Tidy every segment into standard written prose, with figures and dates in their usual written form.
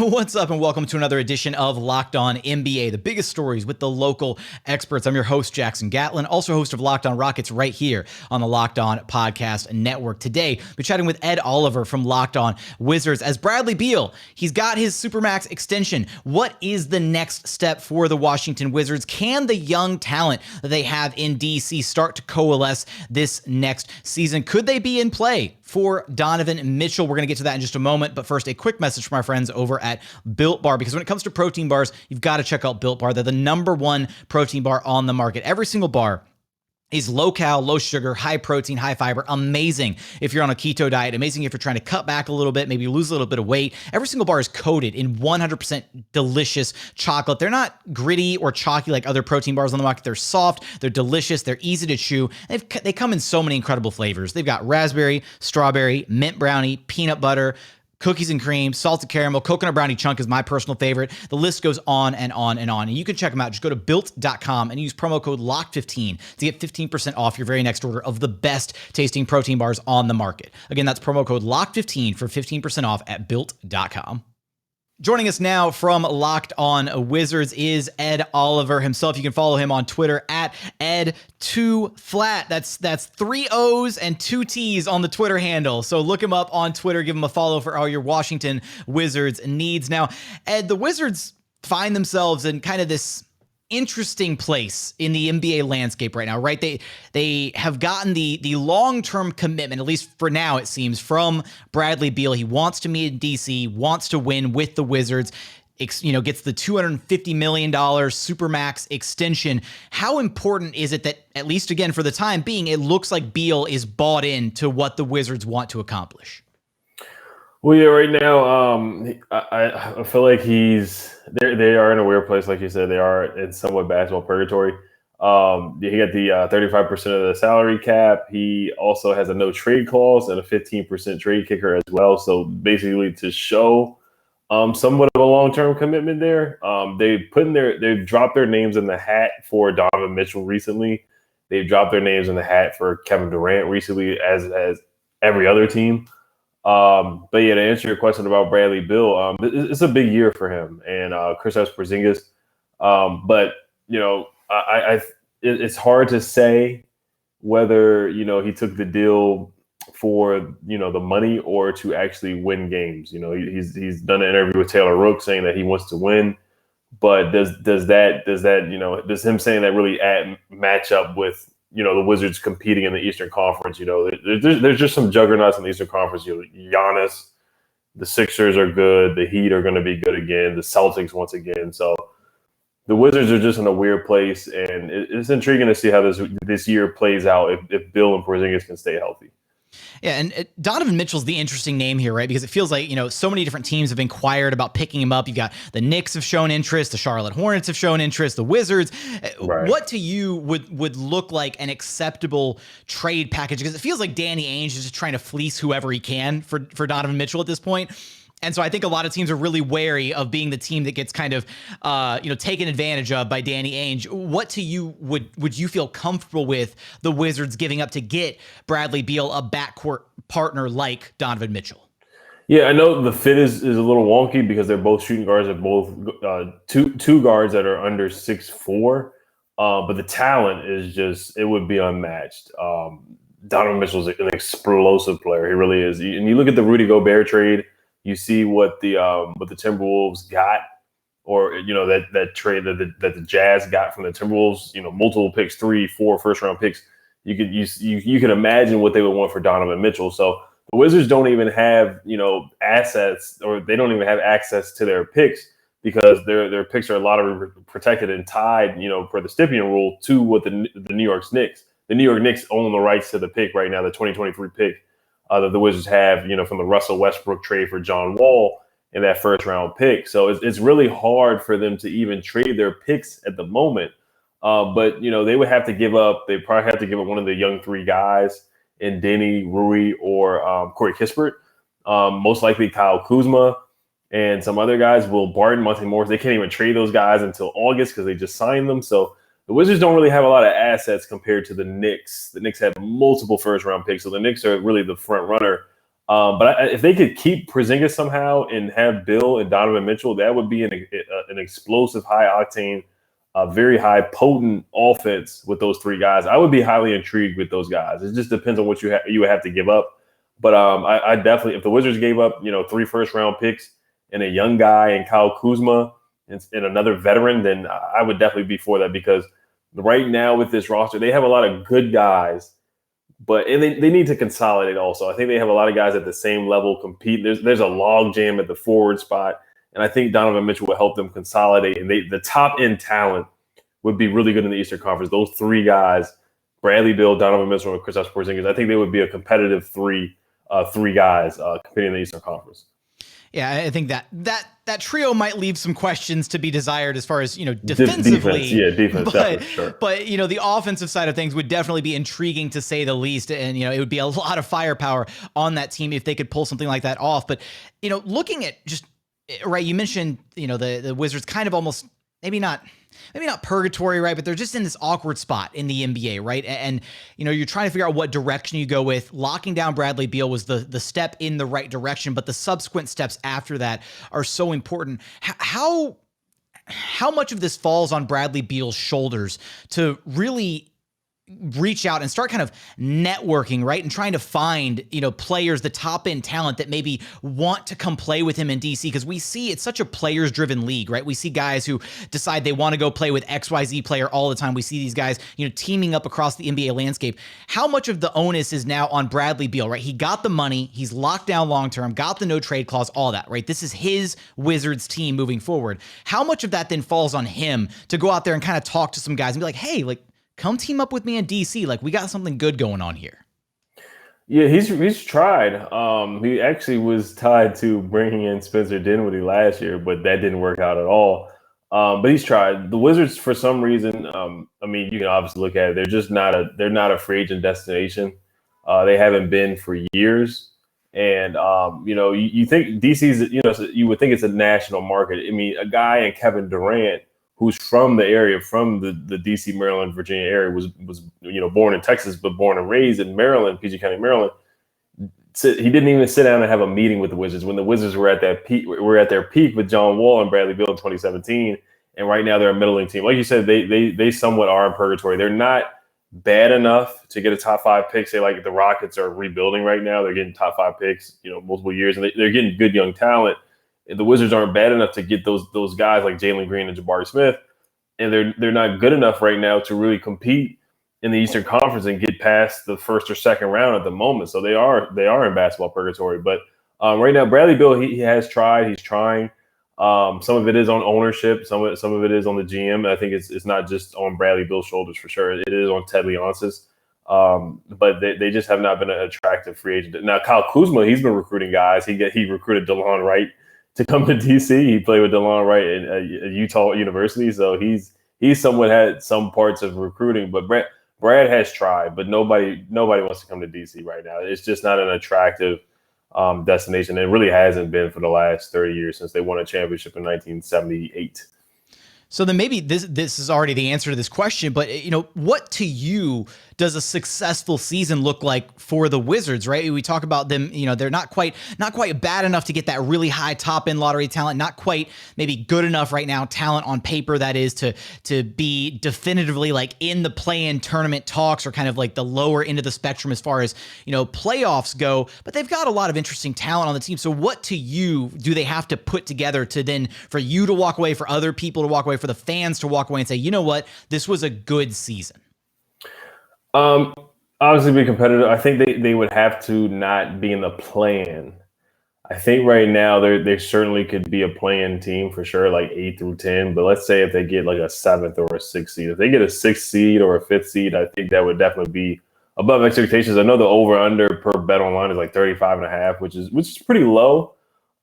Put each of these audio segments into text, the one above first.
What's up, and welcome to another edition of Locked On NBA, the biggest stories with the local experts. I'm your host, Jackson Gatlin, also host of Locked On Rockets right here on the Locked On Podcast Network. Today, we're chatting with Ed Oliver from Locked On Wizards. As Bradley Beal, he's got his Supermax extension. What is the next step for the Washington Wizards? Can the young talent that they have in DC start to coalesce this next season? Could they be in play for Donovan Mitchell? We're going to get to that in just a moment, but first, a quick message from our friends over at Built Bar, because when it comes to protein bars, you've got to check out Built Bar. They're the #1 protein bar on the market. Every single bar is low cal, low sugar, high protein, high fiber. Amazing if you're on a keto diet. Amazing if you're trying to cut back a little bit, maybe lose a little bit of weight. Every single bar is coated in 100% delicious chocolate. They're not gritty or chalky like other protein bars on the market. They're soft, they're delicious, they're easy to chew. They come in so many incredible flavors. They've got raspberry, strawberry, mint brownie, peanut butter, cookies and cream, salted caramel, coconut brownie chunk is my personal favorite. The list goes on and on and on. And you can check them out. Just go to built.com and use promo code LOCK15 to get 15% off your very next order of the best tasting protein bars on the market. Again, that's promo code LOCK15 for 15% off at built.com. Joining us now from Locked On Wizards is Ed Oliver himself. You can follow him on Twitter at Ed2Flat. That's 3 O's and 2 T's on the Twitter handle. So look him up on Twitter. Give him a follow for all your Washington Wizards needs. Now, Ed, the Wizards find themselves in kind of this interesting place in the NBA landscape right now, right? They have gotten the long-term commitment, at least for now it seems, from Bradley Beal. He wants to meet in DC, wants to win with the Wizards, gets the $250 million Supermax extension. How important is it that, at least again for the time being, it looks like Beal is bought into what the Wizards want to accomplish? Well, yeah, right now, I feel like they are in a weird place. Like you said, they are in somewhat basketball purgatory. He got the 35% of the salary cap. He also has a no trade clause and a 15% trade kicker as well. So basically to show somewhat of a long-term commitment there, they've dropped their names in the hat for Donovan Mitchell recently. They've dropped their names in the hat for Kevin Durant recently, as every other team. But yeah, to answer your question about Bradley Beal, it's a big year for him and Kristaps Porzingis. But it's hard to say whether he took the deal for the money or to actually win games. He's done an interview with Taylor Rook saying that he wants to win, but does him saying that really match up with the Wizards competing in the Eastern Conference? There's just some juggernauts in the Eastern Conference. Giannis, the Sixers are good. The Heat are going to be good again. The Celtics once again. So the Wizards are just in a weird place, and it's intriguing to see how this year plays out if Bill and Porzingis can stay healthy. Yeah, and Donovan Mitchell's the interesting name here, right? Because it feels like, so many different teams have inquired about picking him up. You've got the Knicks have shown interest, the Charlotte Hornets have shown interest, the Wizards. Right. What to you would look like an acceptable trade package? Because it feels like Danny Ainge is just trying to fleece whoever he can for Donovan Mitchell at this point. And so I think a lot of teams are really wary of being the team that gets kind of, taken advantage of by Danny Ainge. What to you would you feel comfortable with the Wizards giving up to get Bradley Beal, a backcourt partner like Donovan Mitchell? Yeah, I know the fit is a little wonky because they're both shooting guards. They're both two guards that are under 6'4", but the talent is it would be unmatched. Donovan Mitchell's an explosive player. He really is. And you look at the Rudy Gobert trade. You see what the Timberwolves got, or that trade that the Jazz got from the Timberwolves. Multiple picks, 3, 4 first-round picks. You can imagine what they would want for Donovan Mitchell. So the Wizards don't even have assets, or they don't even have access to their picks because their picks are a lot of protected and tied, per the stipend rule, to what the New York Knicks. The New York Knicks own the rights to the pick right now, the 2023 pick. That the Wizards have, from the Russell Westbrook trade for John Wall and that first-round pick. So it's really hard for them to even trade their picks at the moment. But they would have to give up. They probably have to give up one of the young 3 guys in Denny, Rui, or Corey Kispert. Most likely Kyle Kuzma and some other guys. Will Barton, Monte Morris. They can't even trade those guys until August because they just signed them. So the Wizards don't really have a lot of assets compared to the Knicks. The Knicks have multiple first-round picks, so the Knicks are really the front runner. But if they could keep Porzingis somehow and have Bill and Donovan Mitchell, that would be an explosive, high octane, very high potent offense with those three guys. I would be highly intrigued with those guys. It just depends on what you would have to give up. But I definitely, if the Wizards gave up, 3 first-round picks and a young guy and Kyle Kuzma and another veteran, then I would definitely be for that, because right now with this roster, they have a lot of good guys, but they need to consolidate also. I think they have a lot of guys at the same level compete. There's a log jam at the forward spot, and I think Donovan Mitchell will help them consolidate. And the top-end talent would be really good in the Eastern Conference. Those three guys, Bradley Beal, Donovan Mitchell, and Kristaps Porzingis, I think they would be a competitive three guys competing in the Eastern Conference. Yeah, I think that trio might leave some questions to be desired as far as, defensively. Defense, definitely, sure. But, the offensive side of things would definitely be intriguing, to say the least. And, it would be a lot of firepower on that team if they could pull something like that off. But, looking at just, right, you mentioned, the Wizards kind of almost, maybe not purgatory, right? But they're just in this awkward spot in the NBA, right? And, you're trying to figure out what direction you go with. Locking down Bradley Beal was the step in the right direction, but the subsequent steps after that are so important. How much of this falls on Bradley Beal's shoulders to really reach out and start kind of networking, right? And trying to find, players, the top end talent that maybe want to come play with him in DC, because we see it's such a players driven league, right? We see guys who decide they want to go play with XYZ player all the time. We see these guys, teaming up across the NBA landscape. How much of the onus is now on Bradley Beal, right? He got the money, he's locked down long-term, got the no trade clause, all that, right? This is his Wizards team moving forward. How much of that then falls on him to go out there and kind of talk to some guys and be like, hey, come team up with me in DC. We got something good going on here. Yeah, he's tried. He actually was tied to bringing in Spencer Dinwiddie last year, but that didn't work out at all. But he's tried. The Wizards, for some reason, you can obviously look at it. They're not a free agent destination. They haven't been for years. And you think DC's, you would think it's a national market. A guy in Kevin Durant, who's from the area, from the DC, Maryland, Virginia area, was born in Texas, but born and raised in Maryland, PG County, Maryland. He didn't even sit down and have a meeting with the Wizards when the Wizards were at their peak with John Wall and Bradley Beal in 2017. And right now they're a middling team. Like you said, they somewhat are in purgatory. They're not bad enough to get a top 5 pick. Say like the Rockets are rebuilding right now. They're getting top 5 picks, multiple years, and they're getting good young talent. The Wizards aren't bad enough to get those guys like Jalen Green and Jabari Smith, and they're not good enough right now to really compete in the Eastern Conference and get past the first or second round at the moment. So they are in basketball purgatory. But right now, Bradley Beal, he has tried. He's trying. Some of it is on ownership. Some of it is on the GM. I think it's not just on Bradley Beal's shoulders for sure. It is on Ted Leonsis. But they just have not been an attractive free agent. Now, Kyle Kuzma, he's been recruiting guys. He recruited DeLon Wright to come to DC. He played with DeLon Wright at Utah University, so he's somewhat had some parts of recruiting. But Brad has tried, but nobody wants to come to DC right now. It's just not an attractive destination. It really hasn't been for the last 30 years since they won a championship in 1978. So then maybe this is already the answer to this question, but what to you does a successful season look like for the Wizards, right? We talk about them, they're not quite bad enough to get that really high top end lottery talent, not quite maybe good enough right now, talent on paper that is to be definitively in the play-in tournament talks or kind of the lower end of the spectrum as far as, playoffs go, but they've got a lot of interesting talent on the team. So what to you do they have to put together to then for you to walk away, for other people to walk away, for the fans to walk away and say, you know what, this was a good season? Obviously be competitive. I think they would have to not be in the play-in. I think right now they certainly could be a play-in team for sure, 8 through 10. But let's say if they get a 7th or a 6th seed, if they get a 6th seed or a 5th seed, I think that would definitely be above expectations. I know the over/under per BetOnline is 35.5, which is pretty low.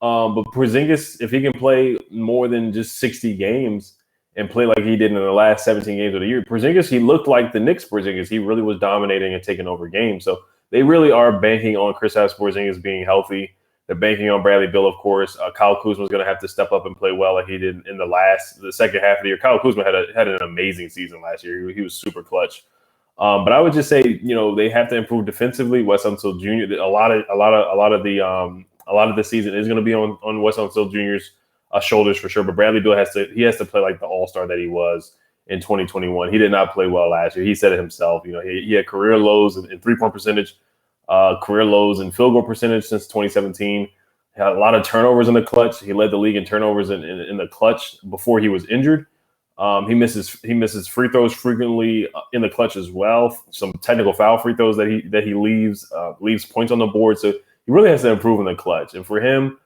But Porzingis, if he can play more than just 60 games and play like he did in the last 17 games of the year, Porzingis, he looked like the Knicks Porzingis. He really was dominating and taking over games. So they really are banking on Kristaps Porzingis being healthy. They're banking on Bradley Beal, of course. Kyle Kuzma is going to have to step up and play well like he did in the second half of the year. Kyle Kuzma had an amazing season last year. He was super clutch. But I would just say, they have to improve defensively. Wes Unseld Jr. A lot of the season is going to be on Wes Unseld Jr.'s shoulders for sure. But Bradley Beal has to play like the all-star that he was in 2021. He did not play well last year. He said it himself. He had career lows in three-point percentage, career lows in field goal percentage since 2017. He had a lot of turnovers in the clutch. He led the league in turnovers in the clutch before he was injured. He misses free throws frequently in the clutch as well. Some technical foul free throws that he leaves points on the board. So he really has to improve in the clutch. And for him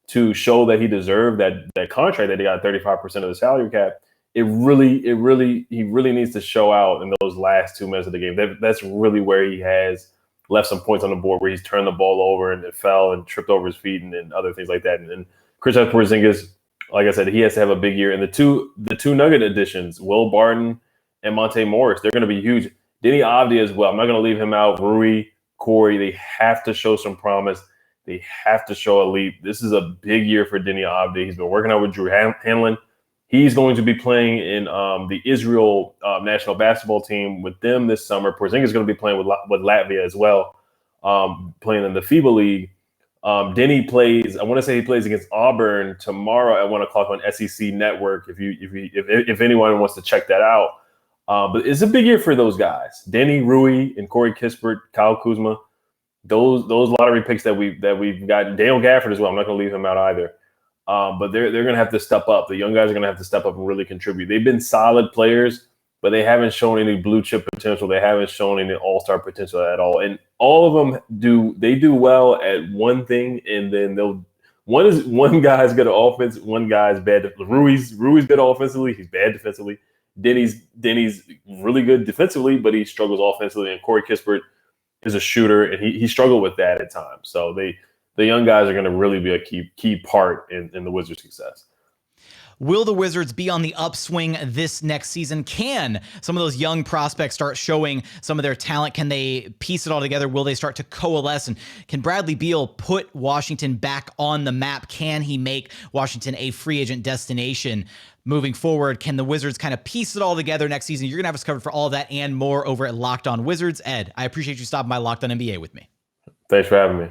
to show that he deserved that contract that he got 35% of the salary cap, he really needs to show out in those last 2 minutes of the game. That's really where he has left some points on the board, where he's turned the ball over and it fell and tripped over his feet and other things like that. And Kristaps Porzingis, like I said, he has to have a big year. And the two Nugget additions, Will Barton and Monte Morris, they're going to be huge. Denny Avdia as well. I'm not going to leave him out. Rui, Corey, they have to show some promise. They have to show a leap. This is a big year for Denny Avdia. He's been working out with Drew Hanlon. He's going to be playing in the Israel national basketball team with them this summer. Porzingis is going to be playing with Latvia as well, playing in the FIBA League. Denny plays. I want to say he plays against Auburn tomorrow at 1:00 on SEC Network. If anyone wants to check that out, but it's a big year for those guys: Denny, Rui, and Corey Kispert, Kyle Kuzma. Those lottery picks that we've got. Daniel Gafford as well. I'm not going to leave him out either. But they're going to have to step up. The young guys are going to have to step up and really contribute. They've been solid players, but they haven't shown any blue chip potential. They haven't shown any all-star potential at all. And all of them do well at one thing, and then one guy's good at offense, one guy's bad. Rui's good offensively, he's bad defensively. Denny's really good defensively, but he struggles offensively. And Corey Kispert is a shooter, and he struggled with that at times. So the young guys are going to really be a key part in the Wizards' success. Will the Wizards be on the upswing this next season? Can some of those young prospects start showing some of their talent? Can they piece it all together? Will they start to coalesce? And can Bradley Beal put Washington back on the map? Can he make Washington a free agent destination moving forward? Can the Wizards kind of piece it all together next season? You're going to have us covered for all of that and more over at Locked On Wizards. Ed, I appreciate you stopping by Locked On NBA with me. Thanks for having me.